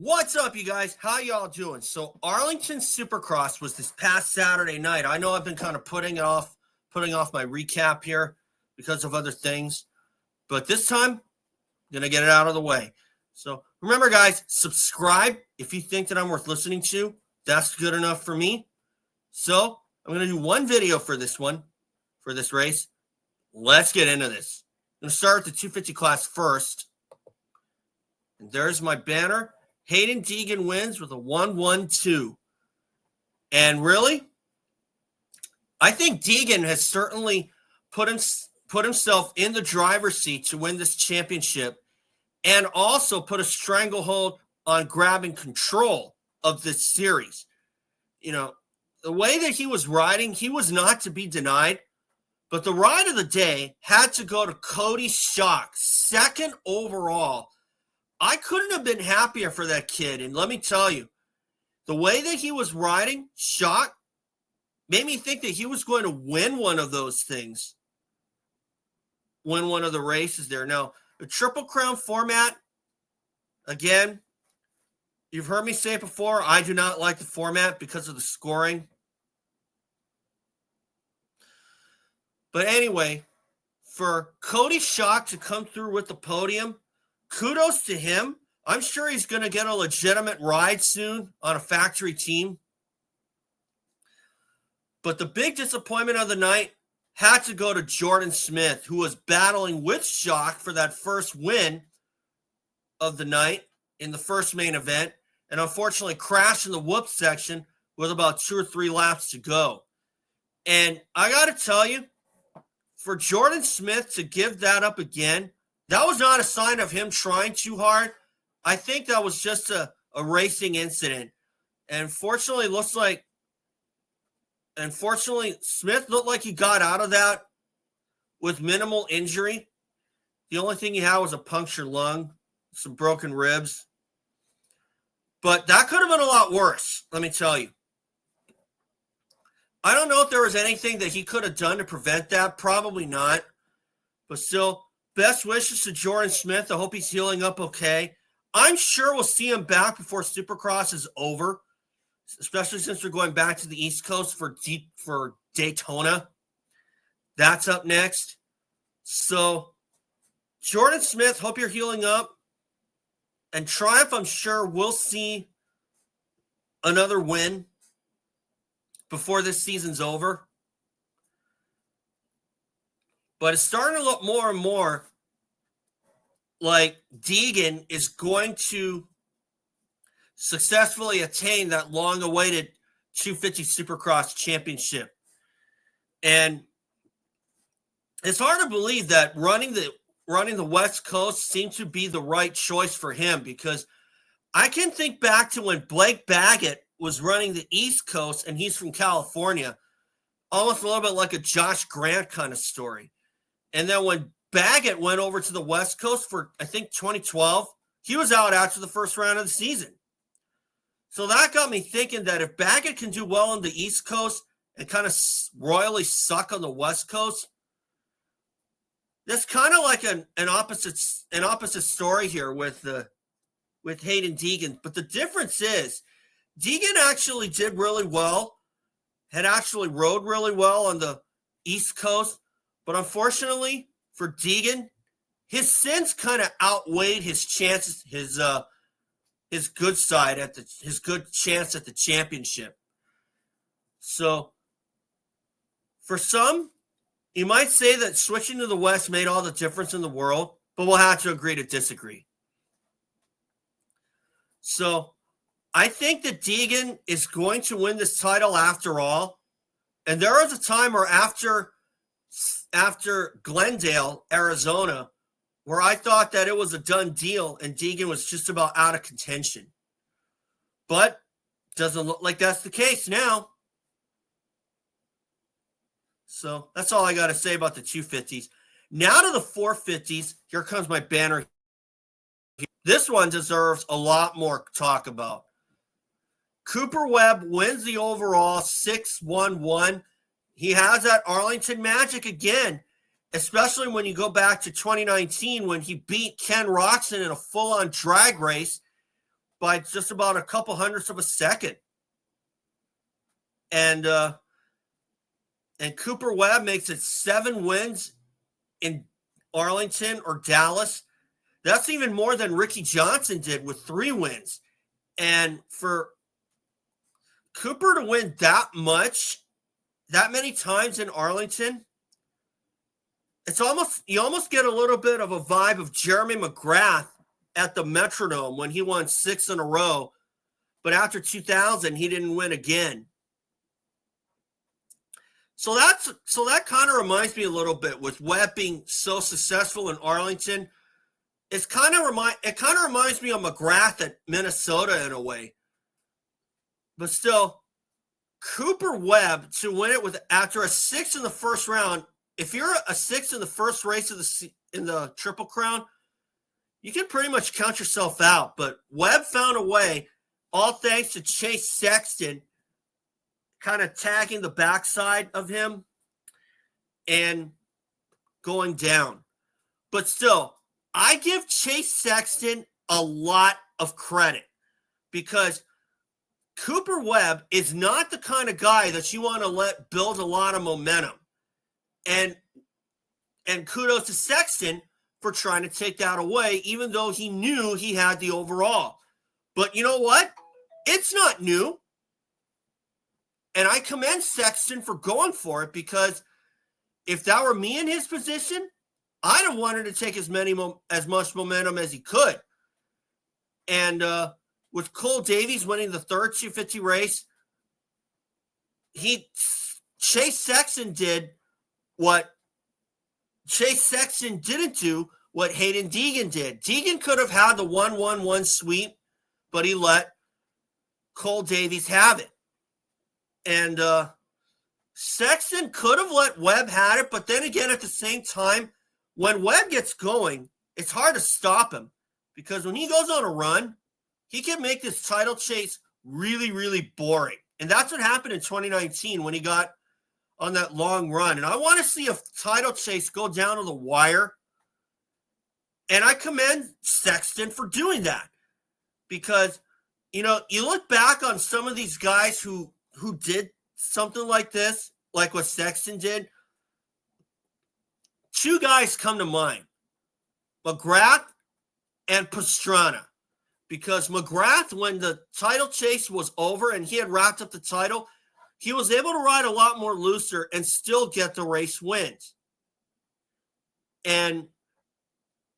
What's up, you guys? How y'all doing? So Arlington Supercross was this past Saturday night. I know I've been kind of putting off my recap here because of other things, but this time I'm gonna get it out of the way. So remember, guys, subscribe if you think that I'm worth listening to. That's good enough for me. So I'm gonna do one video for this race. Let's get into this. I'm gonna start with the 250 class first, and there's my banner. Haiden Deegan wins with a 1-1-2. And really, I think Deegan has certainly put himself in the driver's seat to win this championship and also put a stranglehold on grabbing control of this series. You know, the way that he was riding, he was not to be denied, but the ride of the day had to go to Coty Schock, second overall. I couldn't have been happier for that kid. And let me tell you, the way that he was riding, Schock, made me think that he was going to win one of those things, win one of the races there. Now, the Triple Crown format, again, you've heard me say it before, I do not like the format because of the scoring. But anyway, for Coty Schock to come through with the podium, kudos to him. I'm sure he's going to get a legitimate ride soon on a factory team. But the big disappointment of the night had to go to Jordon Smith, who was battling with Schock for that first win of the night in the first main event, and unfortunately crashed in the whoop section with about 2 or 3 laps to go. And I got to tell you, for Jordon Smith to give that up again, that was not a sign of him trying too hard. I think that was just a racing incident. And unfortunately, Smith looked like he got out of that with minimal injury. The only thing he had was a punctured lung, some broken ribs. But that could have been a lot worse, let me tell you. I don't know if there was anything that he could have done to prevent that. Probably not. But still, best wishes to Jordon Smith. I hope he's healing up okay. I'm sure we'll see him back before Supercross is over, especially since we're going back to the East Coast for Daytona. That's up next. So, Jordon Smith, hope you're healing up. And Triumph, I'm sure we'll see another win before this season's over. But it's starting to look more and more like Deegan is going to successfully attain that long-awaited 250 Supercross championship. And it's hard to believe that running the West Coast seemed to be the right choice for him, because I can think back to when Blake Baggett was running the East Coast, and he's from California, almost a little bit like a Josh Grant kind of story. And then when Baggett went over to the West Coast for, I think, 2012, he was out after the first round of the season. So that got me thinking that if Baggett can do well on the East Coast and kind of royally suck on the West Coast, that's kind of like an opposite story here with Haiden Deegan. But the difference is Deegan actually did really well, had actually rode really well on the East Coast. But unfortunately for Deegan, his sins kind of outweighed his chances, his good side his good chance at the championship. So for some, you might say that switching to the West made all the difference in the world, but we'll have to agree to disagree. So I think that Deegan is going to win this title after all. And there was a time where after Glendale, Arizona, where I thought that it was a done deal and Deegan was just about out of contention. But doesn't look like that's the case now. So that's all I got to say about the 250s. Now to the 450s. Here comes my banner. This one deserves a lot more talk about. Cooper Webb wins the overall 6-1-1. He has that Arlington magic again, especially when you go back to 2019 when he beat Ken Roxon in a full-on drag race by just about a couple hundredths of a second. And Cooper Webb makes it 7 wins in Arlington or Dallas. That's even more than Ricky Johnson did with 3 wins. And for Cooper to win that many times in Arlington, you almost get a little bit of a vibe of Jeremy McGrath at the Metrodome when he won 6 in a row. But after 2000, he didn't win again. So that kind of reminds me a little bit with Webb being so successful in Arlington. It kind of reminds me of McGrath at Minnesota in a way. But still, Cooper Webb to win it after a 6 in the first round. If you're a 6 in the first race in the Triple Crown, you can pretty much count yourself out. But Webb found a way, all thanks to Chase Sexton kind of tagging the backside of him and going down. But still, I give Chase Sexton a lot of credit because Cooper Webb is not the kind of guy that you want to let build a lot of momentum. And kudos to Sexton for trying to take that away, even though he knew he had the overall. But you know what? It's not new. And I commend Sexton for going for it because if that were me in his position, I'd have wanted to take as much momentum as he could. And with Cole Davies winning the third 250 race, Chase Sexton did what Chase Sexton didn't do, what Haiden Deegan did. Deegan could have had the 1-1-1 sweep, but he let Cole Davies have it. And Sexton could have let Webb have it, but then again, at the same time, when Webb gets going, it's hard to stop him because when he goes on a run, he can make this title chase really, really boring. And that's what happened in 2019 when he got on that long run. And I want to see a title chase go down to the wire. And I commend Sexton for doing that because, you look back on some of these guys who did something like this, like what Sexton did. 2 guys come to mind, McGrath and Pastrana. Because McGrath, when the title chase was over and he had wrapped up the title, he was able to ride a lot more looser and still get the race wins. And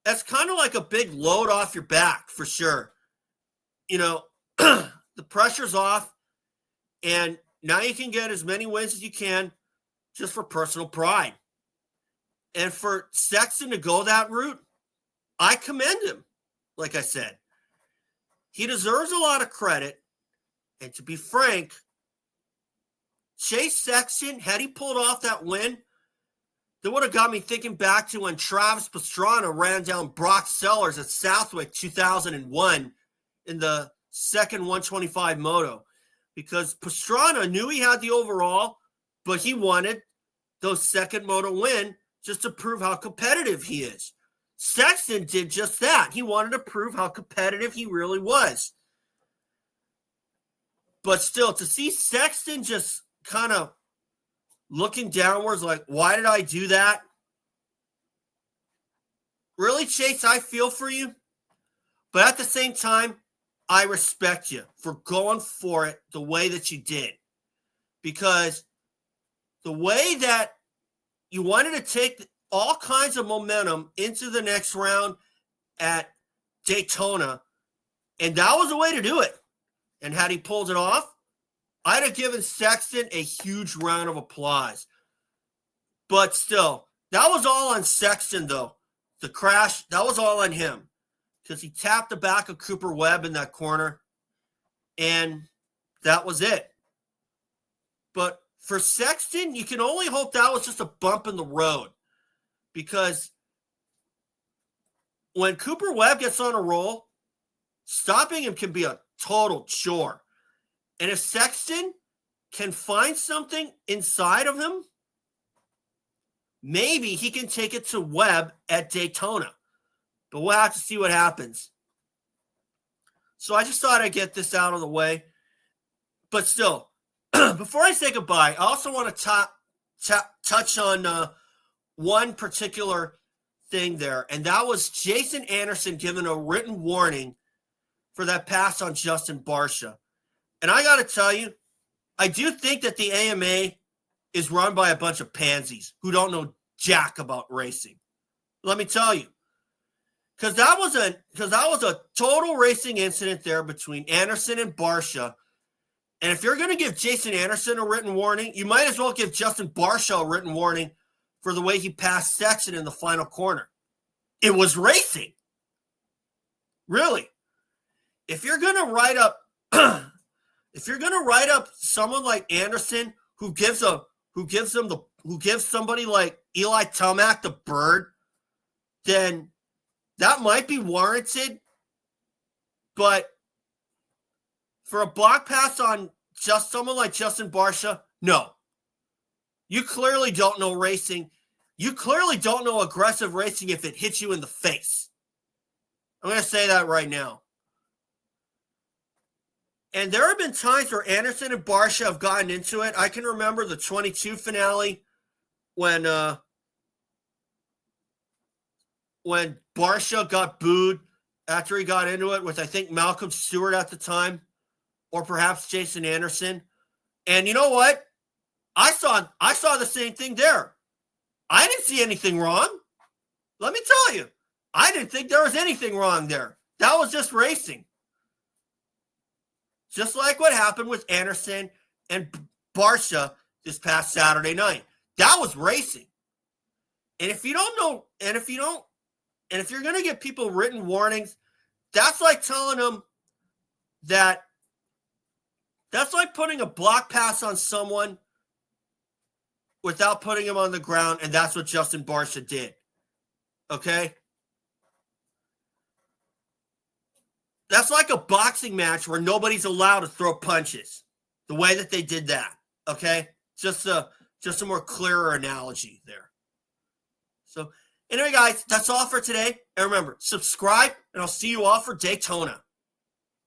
that's kind of like a big load off your back for sure. The pressure's off. And now you can get as many wins as you can just for personal pride. And for Sexton to go that route, I commend him, like I said. He deserves a lot of credit. And to be frank, Chase Sexton, had he pulled off that win, that would have got me thinking back to when Travis Pastrana ran down Brock Sellers at Southwick 2001 in the second 125 moto. Because Pastrana knew he had the overall, but he wanted those second moto win just to prove how competitive he is. Sexton did just that. He wanted to prove how competitive he really was. But still, to see Sexton just kind of looking downwards like, why did I do that? Really, Chase, I feel for you. But at the same time, I respect you for going for it the way that you did. Because the way that you wanted to take all kinds of momentum into the next round at Daytona, and that was the way to do it. And had he pulled it off, I'd have given Sexton a huge round of applause. But still, that was all on Sexton, though. The crash, that was all on him. Because he tapped the back of Cooper Webb in that corner, and that was it. But for Sexton, you can only hope that was just a bump in the road. Because when Cooper Webb gets on a roll, stopping him can be a total chore. And if Sexton can find something inside of him, maybe he can take it to Webb at Daytona. But we'll have to see what happens. So I just thought I'd get this out of the way. But still, before I say goodbye, I also want to touch on one particular thing there, and that was Jason Anderson giving a written warning for that pass on Justin Barcia. And I got to tell you, I do think that the AMA is run by a bunch of pansies who don't know jack about racing. Let me tell you. Because that was a total racing incident there between Anderson and Barcia. And if you're going to give Jason Anderson a written warning, you might as well give Justin Barcia a written warning for the way he passed Sexton in the final corner. It was racing. Really. If you're going to write up someone like Anderson who gives somebody like Eli Tomac the bird, then that might be warranted. But for a block pass on just someone like Justin Barcia, no. You clearly don't know racing. You clearly don't know aggressive racing if it hits you in the face. I'm going to say that right now. And there have been times where Anderson and Barcia have gotten into it. I can remember the 22 finale when Barcia got booed after he got into it with, I think, Malcolm Stewart at the time, or perhaps Jason Anderson. And you know what? I saw the same thing there. I didn't see anything wrong. Let me tell you, I didn't think there was anything wrong there. That was just racing. Just like what happened with Anderson and Barcia this past Saturday night. That was racing. And if you don't know, and if you're going to give people written warnings, that's like telling them that's like putting a block pass on someone without putting him on the ground, and that's what Justin Barcia did. Okay? That's like a boxing match where nobody's allowed to throw punches. The way that they did that. Okay? Just a more clearer analogy there. So, anyway, guys, that's all for today. And remember, subscribe, and I'll see you all for Daytona.